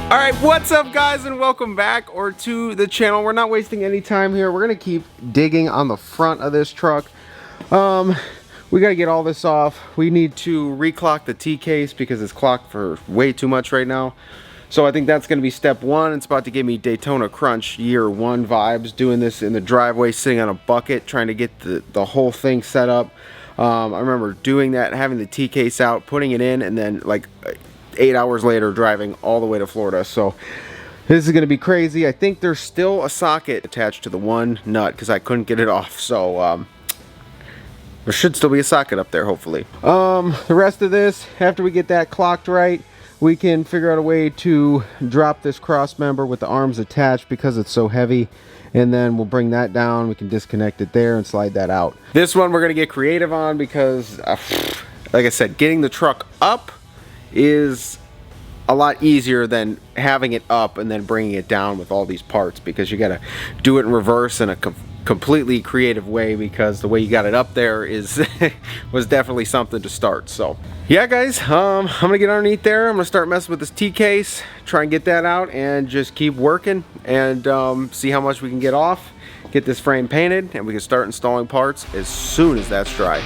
Alright, what's up guys, and welcome back to the channel. We're not wasting any time here. We're gonna keep digging on the front of this truck. We gotta get all this off. We need to reclock the T case because it's clocked for way too much right now. So I think that's gonna be step one. It's about to give me Daytona Crunch year one vibes, doing this in the driveway, sitting on a bucket, trying to get the whole thing set up. I remember doing that, having the T case out, putting it in, and then like 8 hours later driving all the way to Florida. So this is going to be crazy. I think there's still a socket attached to the one nut because I couldn't get it off. So there should still be a socket up there, hopefully. The rest of this, after we get that clocked right, we can figure out a way to drop this cross member with the arms attached because it's so heavy, and then we'll bring that down. We can disconnect it there and slide that out. This one we're going to get creative on because like I said, getting the truck up is a lot easier than having it up and then bringing it down with all these parts, because you got to do it in reverse in a completely creative way, because the way you got it up there is was definitely something to start. So yeah guys, I'm gonna get underneath there. I'm gonna start messing with this T case, try and get that out, and just keep working and see how much we can get off, get this frame painted, and we can start installing parts as soon as that's dry.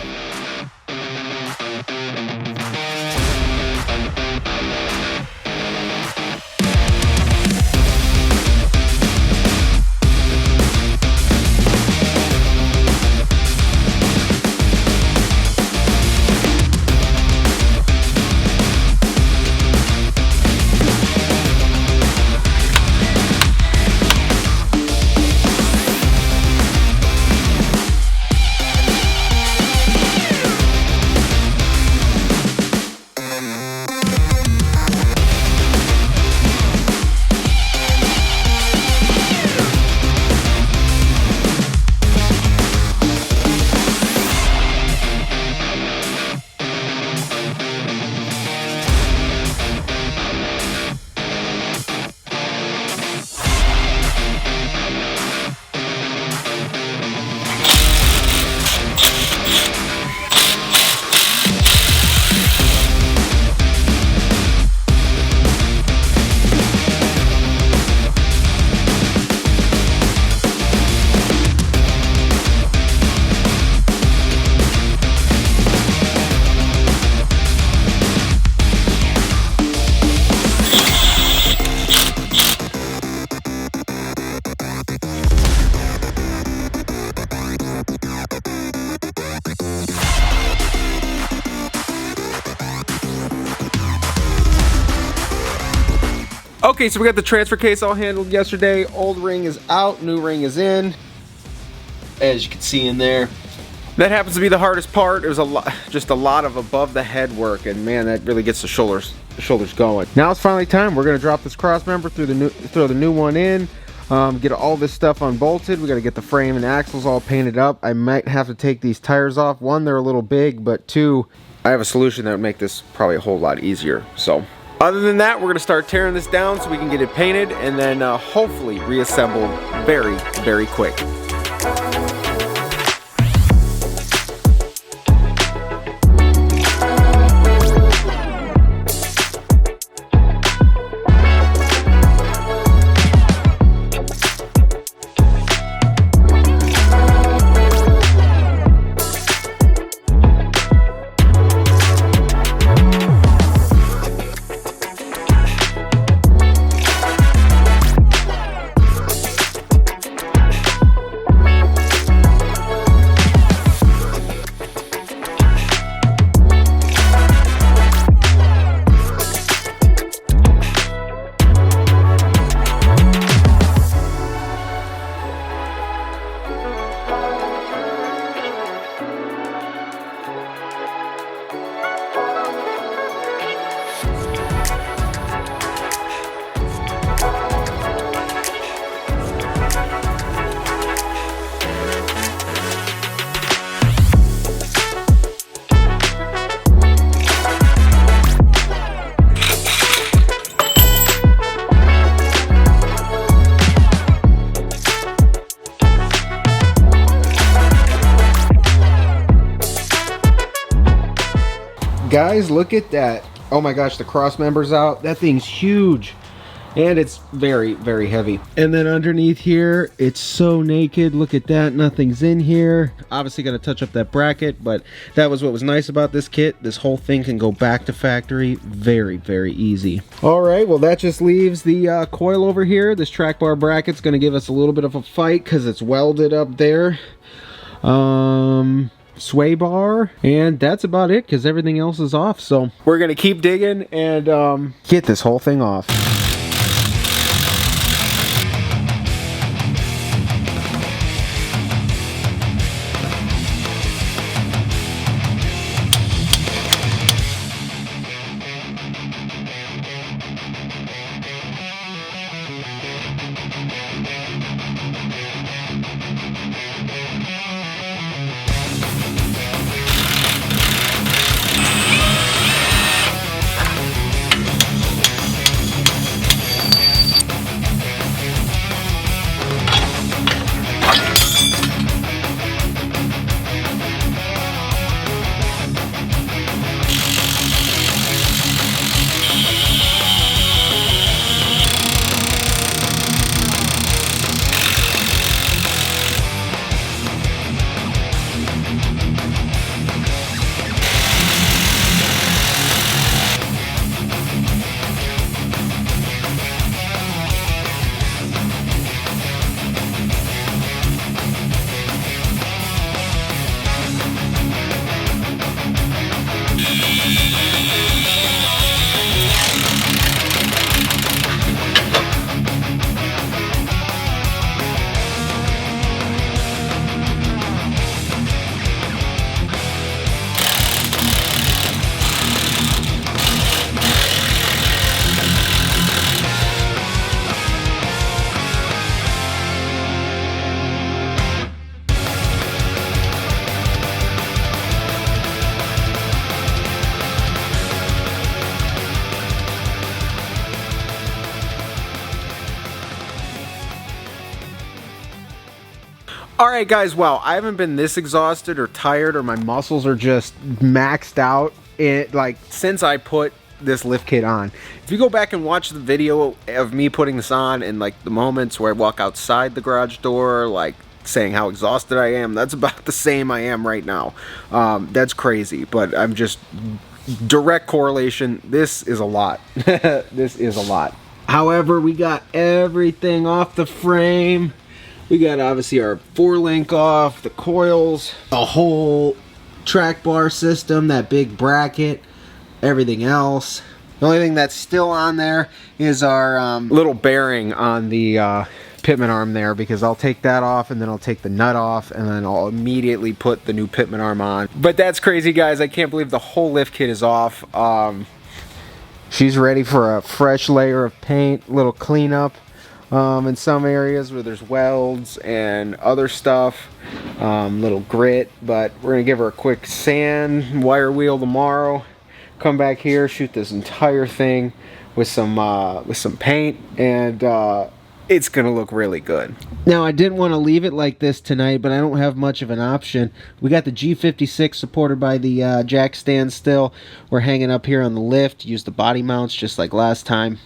Okay, so we got the transfer case all handled yesterday. Old ring is out, new ring is in, as you can see in there. That happens to be the hardest part. It was just a lot of above the head work, and man, that really gets the shoulders going. Now it's finally time. We're gonna drop this cross member throw the new one in, get all this stuff unbolted. We got to get the frame and axles all painted up. I might have to take these tires off. One, they're a little big, but two, I have a solution that would make this probably a whole lot easier. So other than that, we're going to start tearing this down so we can get it painted, and then hopefully reassembled very, very quick. Guys, look at that. Oh my gosh, the cross member's out. That thing's huge. and it's very, very heavy. And then underneath here, it's so naked. Look at that, nothing's in here. Obviously gotta touch up that bracket, but that was what was nice about this kit. This whole thing can go back to factory very, very easy. All right, well that just leaves the coil over here. This track bar bracket's gonna give us a little bit of a fight because it's welded up there. Sway bar, and that's about it because everything else is off. So we're gonna keep digging and get this whole thing off. Alright guys, wow, I haven't been this exhausted or tired, or my muscles are just maxed out since I put this lift kit on. If you go back and watch the video of me putting this on and like the moments where I walk outside the garage door, like saying how exhausted I am, that's about the same I am right now. That's crazy, but I'm just direct correlation. This is a lot. This is a lot. However, we got everything off the frame. We got obviously our 4-link off, the coils, the whole track bar system, that big bracket, everything else. The only thing that's still on there is our little bearing on the pitman arm there, because I'll take that off and then I'll take the nut off and then I'll immediately put the new pitman arm on. But that's crazy, guys. I can't believe the whole lift kit is off. She's ready for a fresh layer of paint, little cleanup. In some areas where there's welds and other stuff, little grit, but we're gonna give her a quick sand, wire wheel tomorrow, come back here, shoot this entire thing with some paint, and it's gonna look really good. Now, I didn't want to leave it like this tonight, but I don't have much of an option. We got the G56 supported by the jack stand still. We're hanging up here on the lift, use the body mounts just like last time.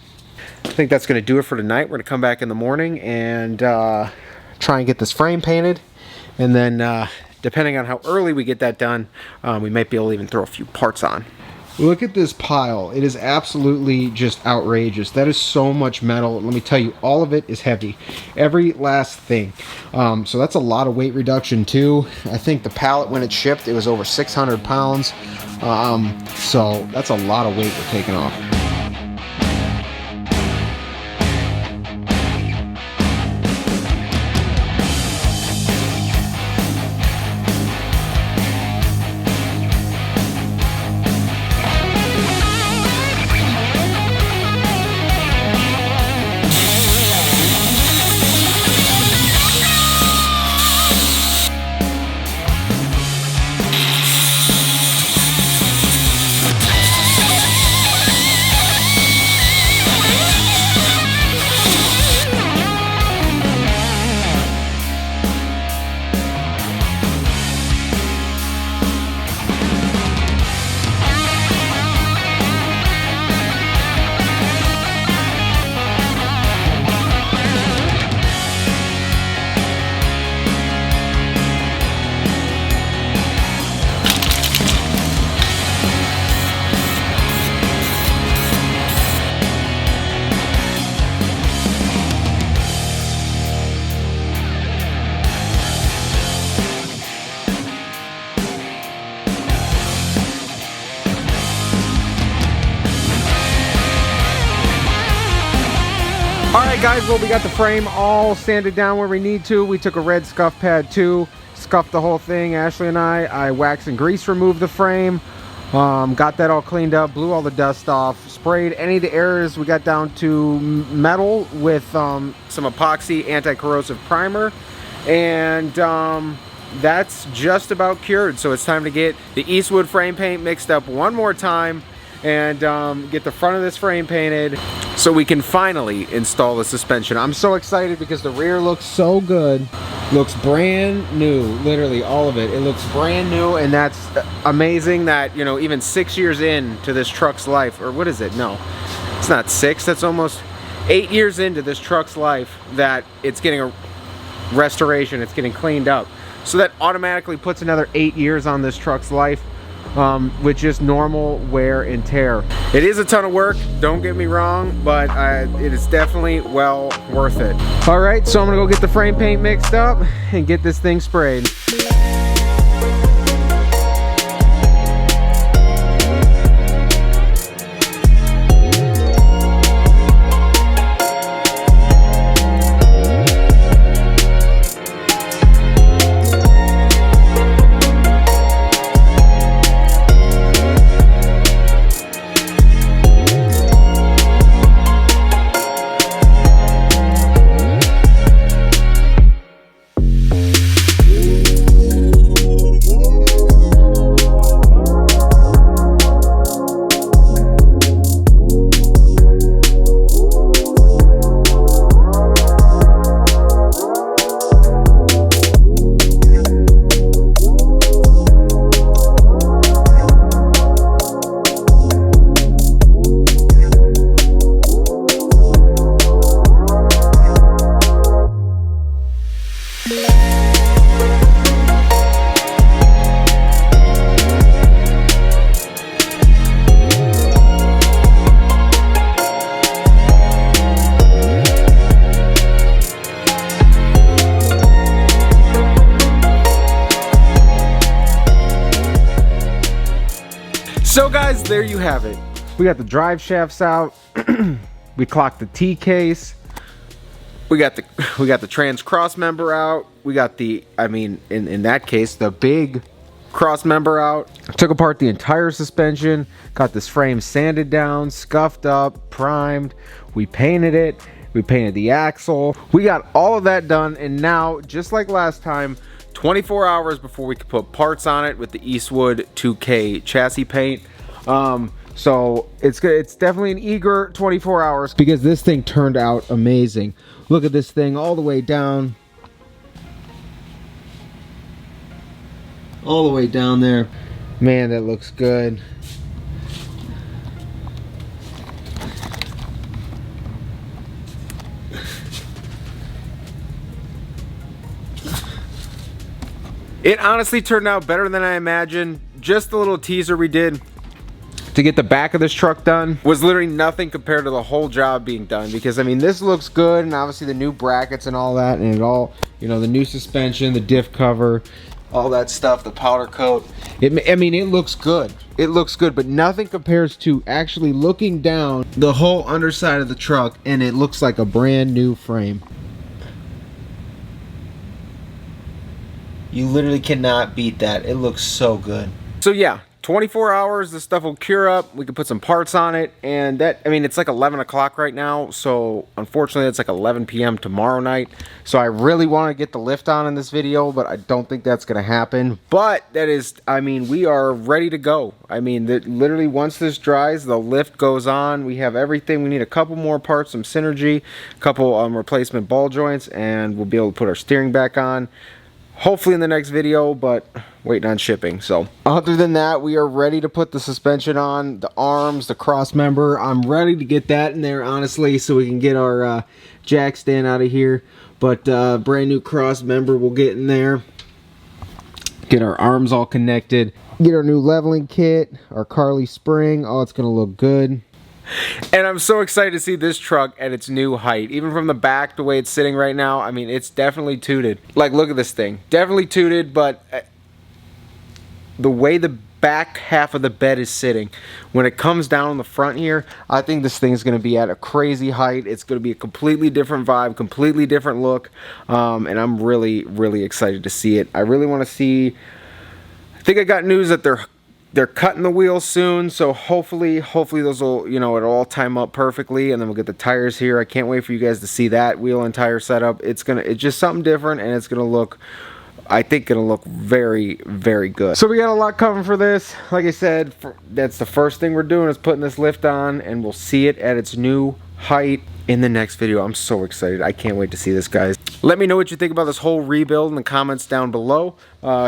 I think that's going to do it for tonight. We're going to come back in the morning and try and get this frame painted. And then, depending on how early we get that done, we might be able to even throw a few parts on. Look at this pile. It is absolutely just outrageous. That is so much metal. Let me tell you, all of it is heavy. Every last thing. So that's a lot of weight reduction too. I think the pallet, when it shipped, it was over 600 pounds. So that's a lot of weight we're taking off. Alright guys, well we got the frame all sanded down where we need to. We took a red scuff pad too, scuffed the whole thing, Ashley and I wax and grease removed the frame, got that all cleaned up, blew all the dust off, sprayed any of the areas we got down to metal with some epoxy anti-corrosive primer, and that's just about cured. So it's time to get the Eastwood frame paint mixed up one more time and get the front of this frame painted so we can finally install the suspension. I'm so excited because the rear looks so good. Looks brand new, literally all of it. It looks brand new, and that's amazing that, you know, even 6 years into this truck's life, or what is it? No, it's not 6, that's almost 8 years into this truck's life that it's getting a restoration, it's getting cleaned up. So that automatically puts another 8 years on this truck's life. With just normal wear and tear. It is a ton of work, don't get me wrong, but it is definitely well worth it. Alright, so I'm gonna go get the frame paint mixed up and get this thing sprayed. So guys, there you have it. We got the drive shafts out. We clocked the T case. We got the trans cross member out. We got the, I mean, in that case, the big cross member out. Took apart the entire suspension. Got this frame sanded down, scuffed up, primed. We painted it. We painted the axle. We got all of that done, and now, just like last time, 24 hours before we could put parts on it with the Eastwood 2K chassis paint. So it's definitely an eager 24 hours because this thing turned out amazing. Look at this thing all the way down. All the way down there. Man, that looks good. It honestly turned out better than I imagined. Just the little teaser we did to get the back of this truck done was literally nothing compared to the whole job being done, because I mean, this looks good, and obviously the new brackets and all that, and it all, you know, the new suspension, the diff cover, all that stuff, the powder coat. I mean, it looks good. It looks good, but nothing compares to actually looking down the whole underside of the truck, and it looks like a brand new frame. You literally cannot beat that. It looks so good. So yeah, 24 hours, this stuff will cure up. We can put some parts on it, and that, I mean, it's like 11 o'clock right now, so unfortunately it's like 11 p.m. tomorrow night. So I really want to get the lift on in this video, but I don't think that's going to happen. But that is, I mean, we are ready to go. I mean, literally once this dries, the lift goes on. We have everything. We need a couple more parts, some synergy, a couple replacement ball joints, and we'll be able to put our steering back on. Hopefully in the next video, but waiting on shipping. So other than that, we are ready to put the suspension on, the arms, the cross member. I'm ready to get that in there, honestly, so we can get our jack stand out of here. But brand new cross member will get in there, get our arms all connected, get our new leveling kit, our Carly spring. Oh, it's gonna look good. And I'm so excited to see this truck at its new height. Even from the back, the way it's sitting right now, I mean, it's definitely tooted. Like, look at this thing. Definitely tooted, but the way the back half of the bed is sitting. When it comes down the front here, I think this thing is going to be at a crazy height. It's going to be a completely different vibe, completely different look, and I'm really, really excited to see it. I really want to see. I think I got news that they're cutting the wheels soon, so hopefully those will, you know, it'll all time up perfectly, and then we'll get the tires here. I can't wait for you guys to see that wheel and tire setup. It's just something different, and it's gonna look, I think, gonna look very, very good. So we got a lot coming for this. Like I said, that's the first thing we're doing, is putting this lift on, and we'll see it at its new height in the next video. I'm so excited. I can't wait to see this, guys. Let me know what you think about this whole rebuild in the comments down below.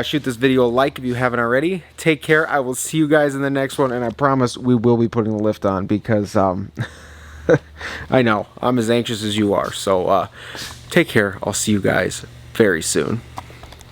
Shoot this video a like if you haven't already. Take care. I will see you guys in the next one, and I promise we will be putting the lift on, because I know I'm as anxious as you are. So take care. I'll see you guys very soon.